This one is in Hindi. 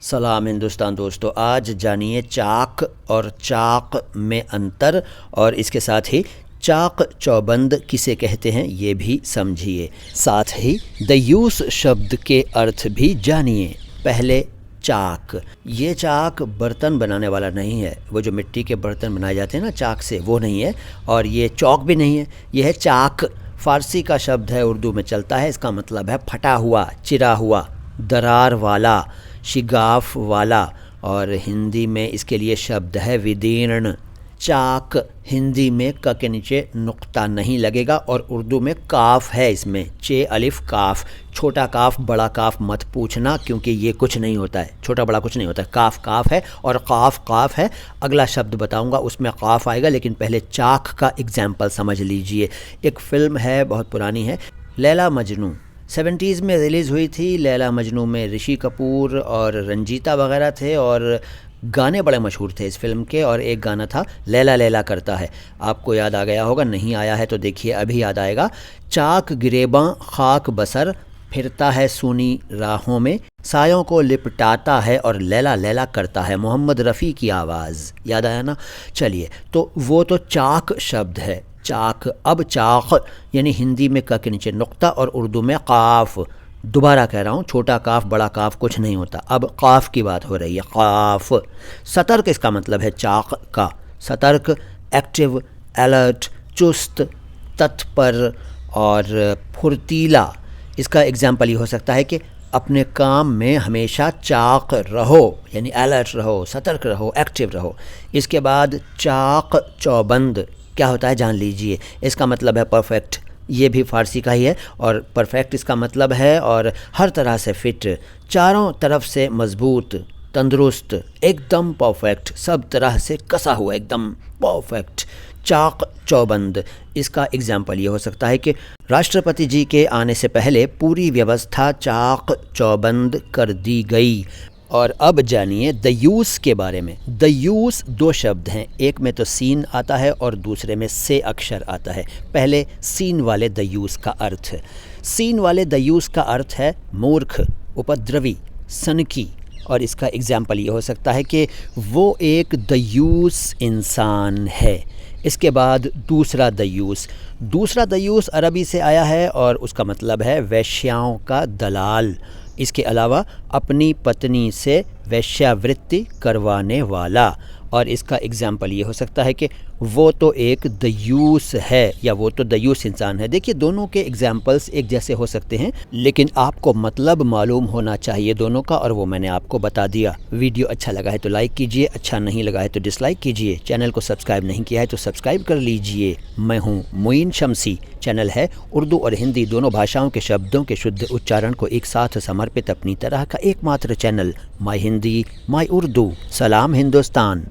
सलाम हिंदुस्तान दोस्तों, आज जानिए चाक और चाक में अंतर और इसके साथ ही चाक चौबंद किसे कहते हैं ये भी समझिए। साथ ही दयूस शब्द के अर्थ भी जानिए। पहले चाक, ये चाक बर्तन बनाने वाला नहीं है। वो जो मिट्टी के बर्तन बनाए जाते हैं ना चाक से, वो नहीं है। और ये चौक भी नहीं है, ये है चाक। फ़ारसी का शब्द है, उर्दू में चलता है। इसका मतलब है फटा हुआ, चिरा हुआ, दरार वाला, शिगाफ वाला। और हिंदी में इसके लिए शब्द है विदीर्ण। चाक हिंदी में क के नीचे नुक्ता नहीं लगेगा और उर्दू में काफ है इसमें, चे अलिफ काफ। छोटा काफ बड़ा काफ मत पूछना, क्योंकि ये कुछ नहीं होता है, छोटा बड़ा कुछ नहीं होता है। काफ काफ है और काफ काफ है। अगला शब्द बताऊंगा उसमें काफ आएगा, लेकिन पहले चाक का एग्जाम्पल समझ लीजिए। एक फ़िल्म है, बहुत पुरानी है, लैला मजनू। 70s में रिलीज़ हुई थी। लैला मजनू में ऋषि कपूर और रंजीता वगैरह थे और गाने बड़े मशहूर थे इस फिल्म के। और एक गाना था लैला लैला करता है, आपको याद आ गया होगा। नहीं आया है तो देखिए अभी याद आएगा। चाक गिरेबां खाक बसर, फिरता है सूनी राहों में, सायों को लिपटाता है और लैला लैला करता है। मोहम्मद रफ़ी की आवाज़, याद आया ना। चलिए, तो वो तो चाक शब्द है, चाक। अब चाक यानी हिंदी में क के नीचे नुक्ता और उर्दू में काफ। दोबारा कह रहा हूँ, छोटा काफ बड़ा काफ कुछ नहीं होता। अब काफ की बात हो रही है, काफ। सतर्क इसका मतलब है चाक का। सतर्क, एक्टिव, अलर्ट, चुस्त, तत्पर और फुर्तीला। इसका एग्जाम्पल ये हो सकता है कि अपने काम में हमेशा चाक रहो, यानी अलर्ट रहो, सतर्क रहो, एक्टिव रहो। इसके बाद चाक चौबंद क्या होता है जान लीजिए। इसका मतलब है परफेक्ट, ये भी फ़ारसी का ही है। और परफेक्ट इसका मतलब है और हर तरह से फिट, चारों तरफ से मजबूत, तंदुरुस्त, एकदम परफेक्ट, सब तरह से कसा हुआ, एकदम परफेक्ट। चाक चौबंद, इसका एग्जाम्पल ये हो सकता है कि राष्ट्रपति जी के आने से पहले पूरी व्यवस्था चाक चौबंद कर दी गई। और अब जानिए दयूस के बारे में। दयूस दो शब्द हैं, एक में तो सीन आता है और दूसरे में से अक्षर आता है। पहले सीन वाले दयूस का अर्थ। सीन वाले दयूस का अर्थ है मूर्ख, उपद्रवी, सनकी। और इसका एग्जाम्पल ये हो सकता है कि वो एक दयूस इंसान है। इसके बाद दूसरा दयूस। दूसरा दयूस अरबी से आया है और उसका मतलब है वैश्याओं का दलाल। इसके अलावा अपनी पत्नी से वैश्यावृत्ति करवाने वाला। और इसका एग्जाम्पल ये हो सकता है कि वो तो एक दयूस है या वो तो दयूस इंसान है। देखिए, दोनों के एग्जाम्पल्स एक जैसे हो सकते हैं, लेकिन आपको मतलब मालूम होना चाहिए दोनों का, और वो मैंने आपको बता दिया। वीडियो अच्छा लगा है तो लाइक कीजिए, अच्छा नहीं लगा है तो डिसलाइक कीजिए। चैनल को सब्सक्राइब नहीं किया है तो सब्सक्राइब कर लीजिए। मैं हूँ मुइन शमसी। चैनल है उर्दू और हिंदी दोनों भाषाओं के शब्दों के शुद्ध उच्चारण को एक साथ समर्पित अपनी तरह का एकमात्र चैनल, माई हिंदी माई उर्दू। सलाम हिंदुस्तान।